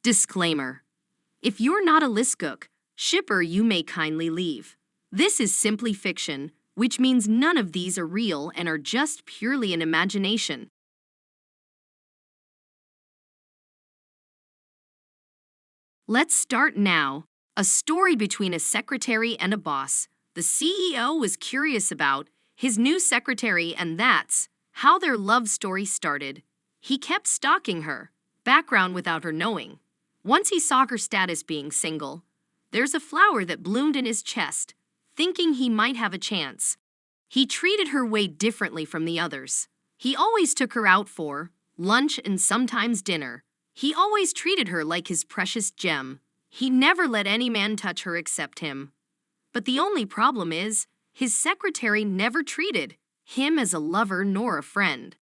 Disclaimer. If you're not a Liskook shipper, you may kindly leave. This is simply fiction, which means none of these are real and are just purely an imagination. Let's start now. A story between a secretary and a boss. The CEO was curious about his new secretary, and that's how their love story started. He kept stalking her background without her knowing. Once he saw her status being single, there's a flower that bloomed in his chest, thinking he might have a chance. He treated her way differently from the others. He always took her out for lunch and sometimes dinner. He always treated her like his precious gem. He never let any man touch her except him. But the only problem is, his secretary never treated him as a lover nor a friend.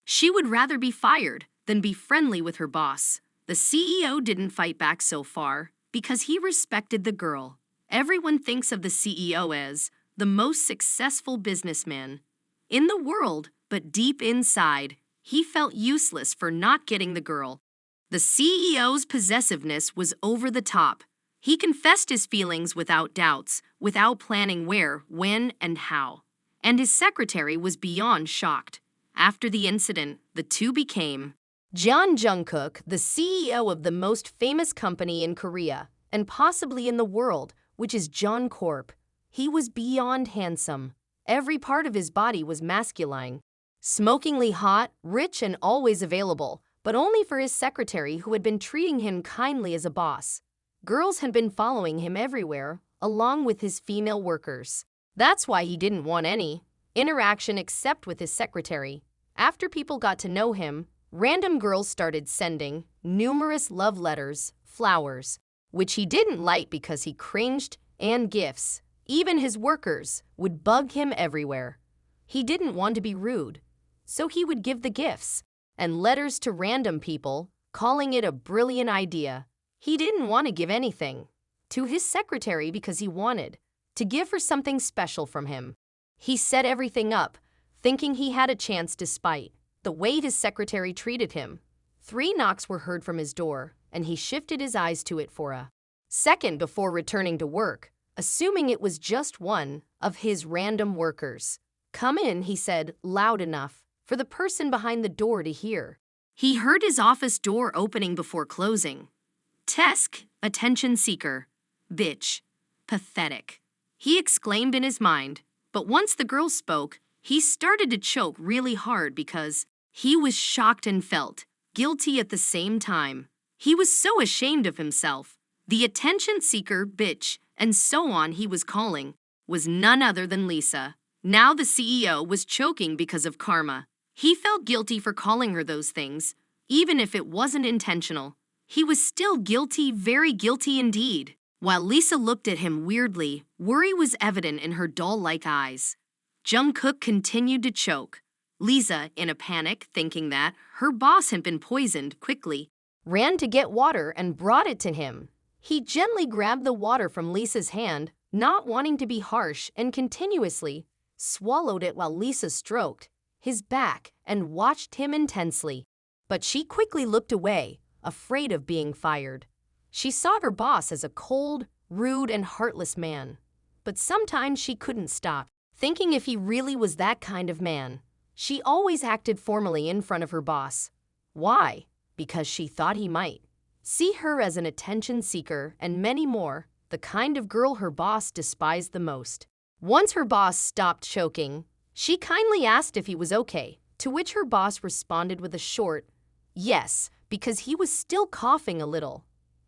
She would rather be fired than be friendly with her boss. The CEO didn't fight back so far because he respected the girl. Everyone thinks of the CEO as the most successful businessman in the world, but deep inside, he felt useless for not getting the girl. The CEO's possessiveness was over the top. He confessed his feelings without doubts, without planning where, when, and how. And his secretary was beyond shocked. After the incident, the two became Jeon Jungkook, the CEO of the most famous company in Korea, and possibly in the world, which is Jeon Corp. He was beyond handsome. Every part of his body was masculine. Smokingly hot, rich, and always available, but only for his secretary, who had been treating him kindly as a boss. Girls had been following him everywhere, along with his female workers. That's why he didn't want any interaction except with his secretary. After people got to know him, random girls started sending numerous love letters, flowers, which he didn't like because he cringed, and gifts. Even his workers would bug him everywhere. He didn't want to be rude, so he would give the gifts and letters to random people, calling it a brilliant idea. He didn't want to give anything to his secretary because he wanted to give her something special from him. He set everything up, thinking he had a chance despite the way his secretary treated him. 3 knocks were heard from his door, and he shifted his eyes to it for a second before returning to work, assuming it was just one of his random workers. "Come in," he said, loud enough for the person behind the door to hear. He heard his office door opening before closing. "Tesk, attention seeker. Bitch. Pathetic," he exclaimed in his mind. But once the girl spoke, he started to choke really hard because he was shocked and felt guilty at the same time. He was so ashamed of himself. The attention seeker, bitch, and so on he was calling was none other than Lisa. Now the CEO was choking because of karma. He felt guilty for calling her those things, even if it wasn't intentional. He was still guilty, very guilty indeed. While Lisa looked at him weirdly, worry was evident in her doll-like eyes. Jungkook continued to choke. Lisa, in a panic, thinking that her boss had been poisoned, quickly ran to get water and brought it to him. He gently grabbed the water from Lisa's hand, not wanting to be harsh, and continuously swallowed it while Lisa stroked his back and watched him intensely. But she quickly looked away, afraid of being fired. She saw her boss as a cold, rude, and heartless man. But sometimes she couldn't stop thinking if he really was that kind of man. She always acted formally in front of her boss. Why? Because she thought he might see her as an attention seeker and many more, the kind of girl her boss despised the most. Once her boss stopped choking, she kindly asked if he was okay, to which her boss responded with a short yes, because he was still coughing a little.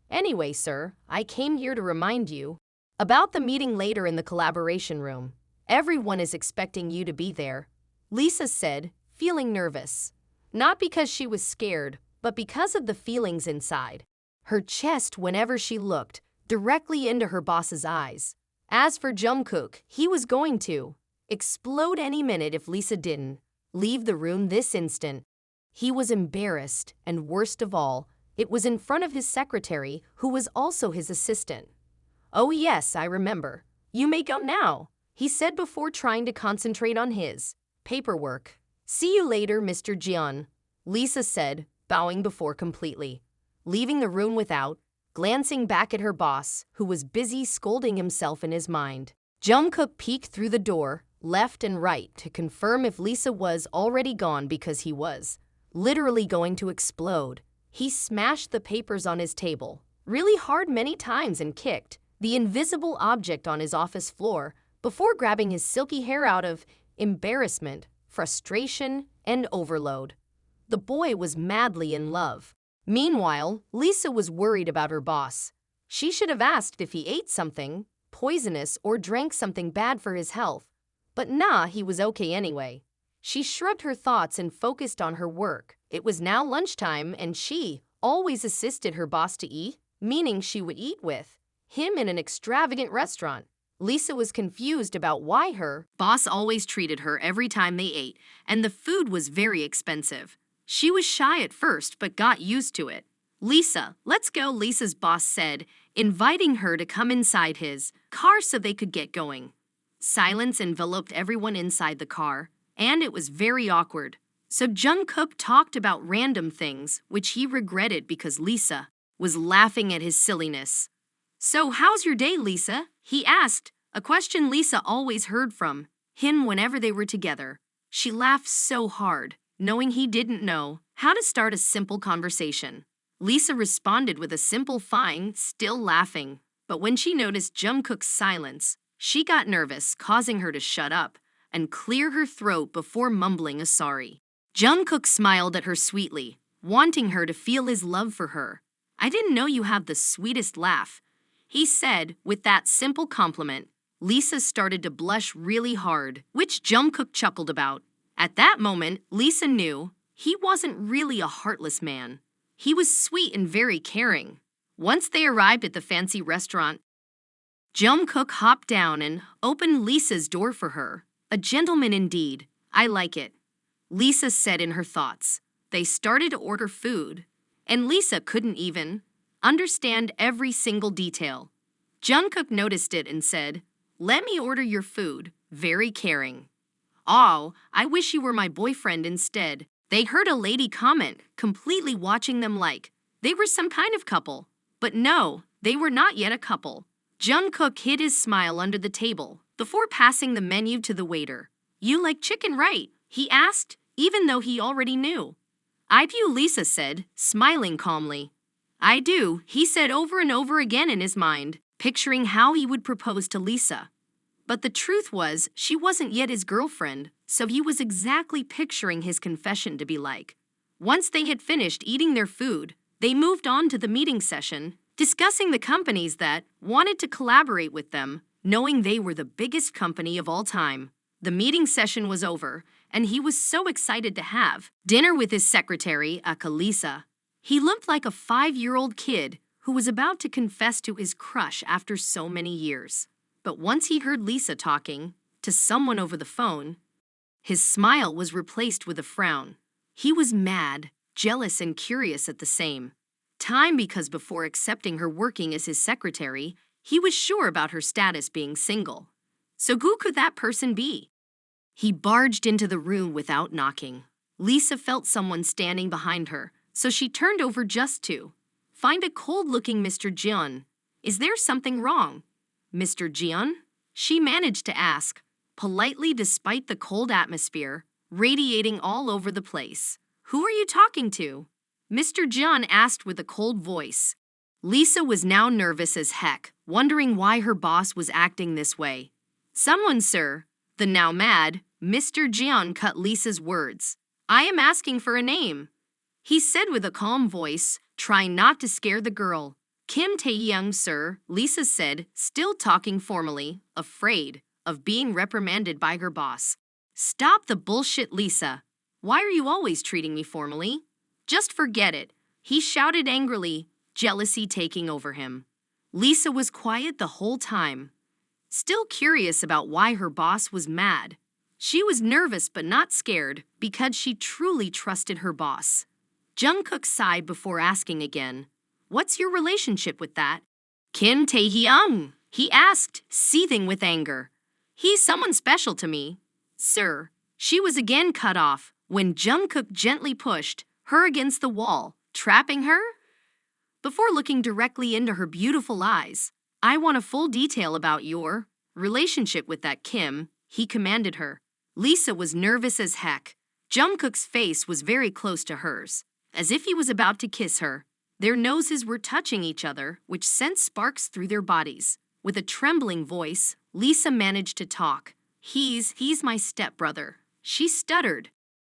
"Anyway, sir, I came here to remind you about the meeting later in the collaboration room. Everyone is expecting you to be there," Lisa said, feeling nervous. Not because she was scared, but because of the feelings inside her chest whenever she looked directly into her boss's eyes. As for Jungkook, he was going to explode any minute if Lisa didn't leave the room this instant. He was embarrassed, and worst of all, it was in front of his secretary, who was also his assistant. "Oh yes, I remember. You may go now," he said before trying to concentrate on his paperwork. "See you later, Mr. Jeon," Lisa said, bowing before completely leaving the room without glancing back at her boss, who was busy scolding himself in his mind. Jungkook peeked through the door, left and right, to confirm if Lisa was already gone because he was literally going to explode. He smashed the papers on his table really hard many times and kicked the invisible object on his office floor before grabbing his silky hair out of embarrassment, frustration, and overload. The boy was madly in love. Meanwhile, Lisa was worried about her boss. She should have asked if he ate something poisonous or drank something bad for his health. But nah, he was okay anyway. She shrugged her thoughts and focused on her work. It was now lunchtime and she always assisted her boss to eat, meaning she would eat with him in an extravagant restaurant. Lisa was confused about why her boss always treated her every time they ate, and the food was very expensive. She was shy at first, but got used to it. "Lisa, let's go," Lisa's boss said, inviting her to come inside his car so they could get going. Silence enveloped everyone inside the car, and it was very awkward. So Jungkook talked about random things, which he regretted because Lisa was laughing at his silliness. "So how's your day, Lisa?" he asked, a question Lisa always heard from him whenever they were together. She laughed so hard, knowing he didn't know how to start a simple conversation. Lisa responded with a simple "fine," still laughing. But when she noticed Jungkook's silence, she got nervous, causing her to shut up and clear her throat before mumbling a sorry. Jungkook smiled at her sweetly, wanting her to feel his love for her. "I didn't know you have the sweetest laugh," he said with that simple compliment. Lisa started to blush really hard, which Jungkook chuckled about. At that moment, Lisa knew he wasn't really a heartless man. He was sweet and very caring. Once they arrived at the fancy restaurant, Jungkook hopped down and opened Lisa's door for her. "A gentleman indeed. I like it," Lisa said in her thoughts. They started to order food, and Lisa couldn't even understand every single detail. Jungkook noticed it and said, "Let me order your food," very caring. "Oh, I wish you were my boyfriend instead," they heard a lady comment, completely watching them like they were some kind of couple. But no, they were not yet a couple. Jungkook hid his smile under the table before passing the menu to the waiter. "You like chicken, right?" he asked, even though he already knew. "I do," Lisa said, smiling calmly. "I do," he said over and over again in his mind, picturing how he would propose to Lisa. But the truth was, she wasn't yet his girlfriend, so he was exactly picturing his confession to be like. Once they had finished eating their food, they moved on to the meeting session, discussing the companies that wanted to collaborate with them, knowing they were the biggest company of all time. The meeting session was over, and he was so excited to have dinner with his secretary, Lisa. He looked like a 5-year-old kid who was about to confess to his crush after so many years. But once he heard Lisa talking to someone over the phone, his smile was replaced with a frown. He was mad, jealous, and curious at the same time because before accepting her working as his secretary, he was sure about her status being single. So who could that person be? He barged into the room without knocking. Lisa felt someone standing behind her, so she turned over just to find a cold-looking Mr. Jeon. "Is there something wrong, Mr. Jeon?" she managed to ask, politely despite the cold atmosphere radiating all over the place. "Who are you talking to?" Mr. Jeon asked with a cold voice. Lisa was now nervous as heck, wondering why her boss was acting this way. "Someone, sir." The now mad Mr. Jeon cut Lisa's words. "I am asking for a name," he said with a calm voice, trying not to scare the girl. "Kim Tae-young, sir," Lisa said, still talking formally, afraid of being reprimanded by her boss. "Stop the bullshit, Lisa. Why are you always treating me formally? Just forget it," he shouted angrily, jealousy taking over him. Lisa was quiet the whole time, still curious about why her boss was mad. She was nervous but not scared because she truly trusted her boss. Jungkook sighed before asking again, "What's your relationship with that Kim Tae-young?" he asked, seething with anger. "He's someone special to me, sir." She was again cut off when Jungkook gently pushed her against the wall, trapping her. before looking directly into her beautiful eyes. "I want a full detail about your relationship with that Kim," he commanded her. Lisa was nervous as heck. Jungkook's face was very close to hers, as if he was about to kiss her. Their noses were touching each other, which sent sparks through their bodies. With a trembling voice, Lisa managed to talk. He's my stepbrother," she stuttered,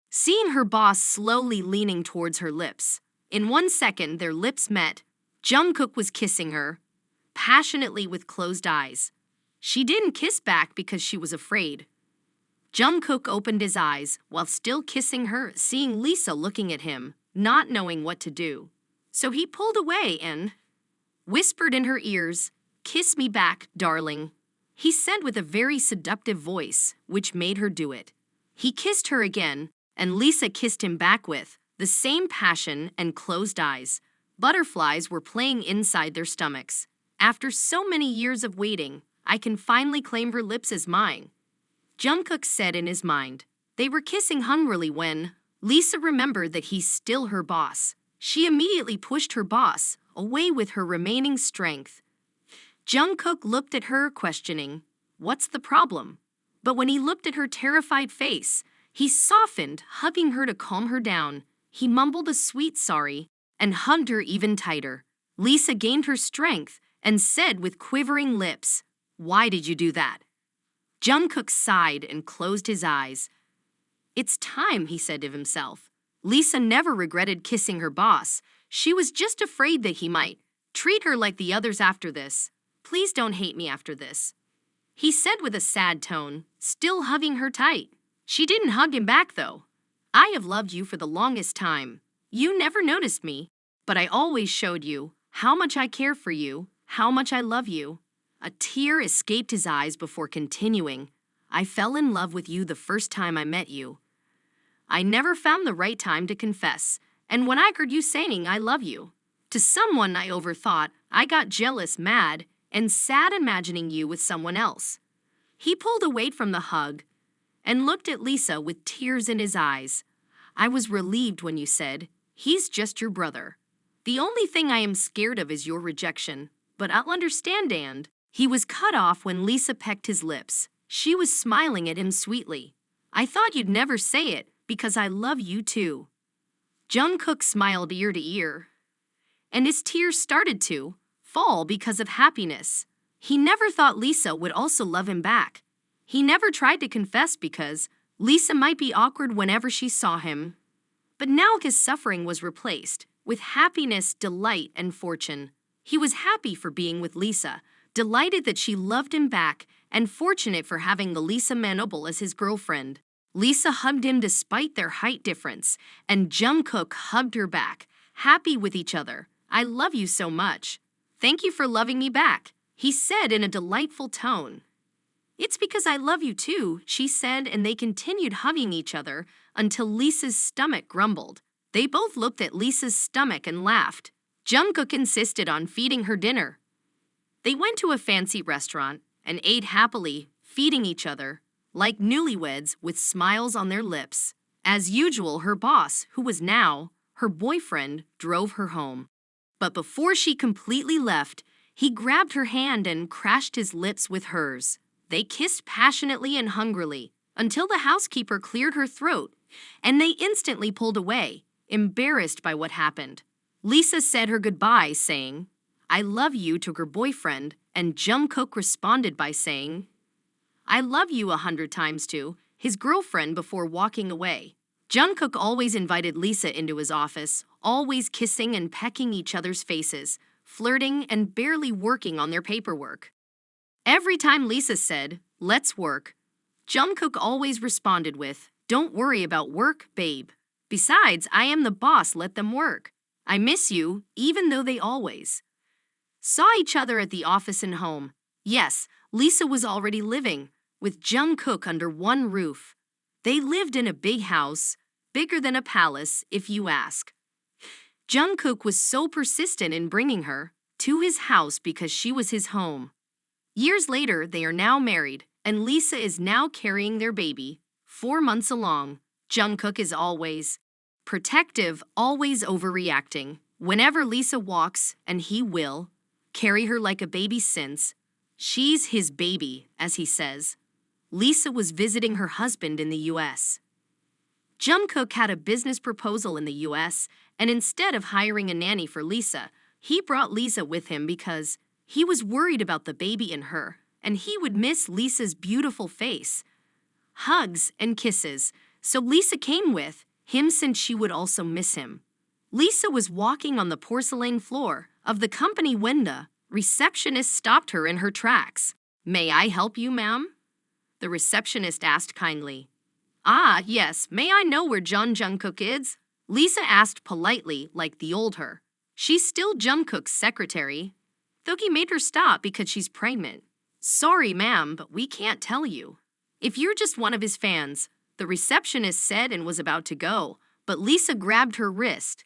seeing her boss slowly leaning towards her lips. In 1 second, their lips met. Jungkook was kissing her, passionately with closed eyes. She didn't kiss back because she was afraid. Jungkook opened his eyes while still kissing her, seeing Lisa looking at him, not knowing what to do. So he pulled away and whispered in her ears, "Kiss me back, darling," he said with a very seductive voice, which made her do it. He kissed her again, and Lisa kissed him back with the same passion and closed eyes. Butterflies were playing inside their stomachs. "After so many years of waiting, I can finally claim her lips as mine," Jungkook said in his mind. They were kissing hungrily when Lisa remembered that he's still her boss. She immediately pushed her boss away with her remaining strength. Jungkook looked at her, questioning, "What's the problem?" But when he looked at her terrified face, he softened, hugging her to calm her down. He mumbled a sweet sorry and hugged her even tighter. Lisa gained her strength and said with quivering lips, "Why did you do that?" Jungkook sighed and closed his eyes. "It's time," he said to himself. Lisa never regretted kissing her boss. She was just afraid that he might treat her like the others after this. "Please don't hate me after this," he said with a sad tone, still hugging her tight. She didn't hug him back, though. "I have loved you for the longest time. You never noticed me, but I always showed you how much I care for you, how much I love you." A tear escaped his eyes before continuing, "I fell in love with you the first time I met you. I never found the right time to confess, and when I heard you saying I love you to someone I overthought, I got jealous, mad, and sad imagining you with someone else." He pulled away from the hug and looked at Lisa with tears in his eyes. "I was relieved when you said, 'He's just your brother.' The only thing I am scared of is your rejection, but I'll understand." And he was cut off when Lisa pecked his lips. She was smiling at him sweetly. "I thought you'd never say it, because I love you too." Jungkook smiled ear to ear, and his tears started to fall because of happiness. He never thought Lisa would also love him back. He never tried to confess because Lisa might be awkward whenever she saw him. But now his suffering was replaced with happiness, delight, and fortune. He was happy for being with Lisa, delighted that she loved him back, and fortunate for having the Lisa Manobel as his girlfriend. Lisa hugged him despite their height difference, and Jungkook hugged her back, happy with each other. "I love you so much. Thank you for loving me back," he said in a delightful tone. "It's because I love you too," she said, and they continued hugging each other until Lisa's stomach grumbled. They both looked at Lisa's stomach and laughed. Jungkook insisted on feeding her dinner. They went to a fancy restaurant and ate happily, feeding each other like newlyweds with smiles on their lips. As usual, her boss, who was now her boyfriend, drove her home. But before she completely left, he grabbed her hand and crashed his lips with hers. They kissed passionately and hungrily until the housekeeper cleared her throat, and they instantly pulled away, embarrassed by what happened. Lisa said her goodbyes, saying, "I love you," to her boyfriend, and Jungkook responded by saying, "I love you 100 times" to his girlfriend before walking away. Jungkook always invited Lisa into his office, always kissing and pecking each other's faces, flirting and barely working on their paperwork. Every time Lisa said, "Let's work," Jungkook always responded with, "Don't worry about work, babe. Besides, I am the boss, let them work. I miss you," even though they always saw each other at the office and home. Yes, Lisa was already living with Jungkook under one roof. They lived in a big house, bigger than a palace, if you ask. Jungkook was so persistent in bringing her to his house because she was his home. Years later, they are now married, and Lisa is now carrying their baby, 4 months along. Jungkook is always protective, always overreacting. Whenever Lisa walks, and he will, carry her like a baby since, she's his baby, as he says. Lisa was visiting her husband in the US. Jungkook had a business proposal in the US, and instead of hiring a nanny for Lisa, he brought Lisa with him because he was worried about the baby in her, and he would miss Lisa's beautiful face, hugs, and kisses, so Lisa came with him since she would also miss him. Lisa was walking on the porcelain floor of the company window. Receptionist stopped her in her tracks. "May I help you, ma'am?" The receptionist asked kindly. "Ah, yes, may I know where Jeon Jungkook is?" Lisa asked politely, like the old her. She's still Jungkook's secretary. Thogi made her stop because she's pregnant. "Sorry, ma'am, but we can't tell you. If you're just one of his fans," the receptionist said and was about to go, but Lisa grabbed her wrist.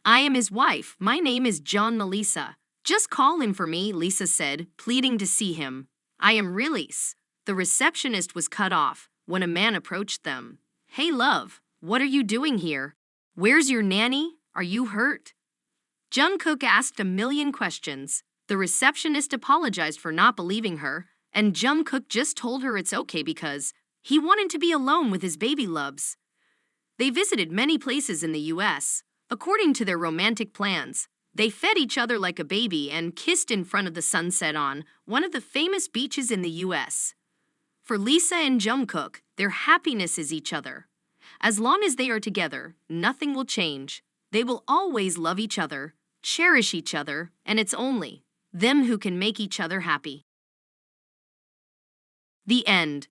"I am his wife. My name is Jeon Melissa. Just call him for me," Lisa said, pleading to see him. "I am Release." The receptionist was cut off when a man approached them. "Hey, love, what are you doing here? Where's your nanny? Are you hurt?" Jungkook asked a million questions. The receptionist apologized for not believing her, and Jungkook just told her it's okay because he wanted to be alone with his baby loves. They visited many places in the US. According to their romantic plans, they fed each other like a baby and kissed in front of the sunset on one of the famous beaches in the US. For Lisa and Jungkook, their happiness is each other. As long as they are together, nothing will change. They will always love each other, cherish each other, and it's only them who can make each other happy. The end.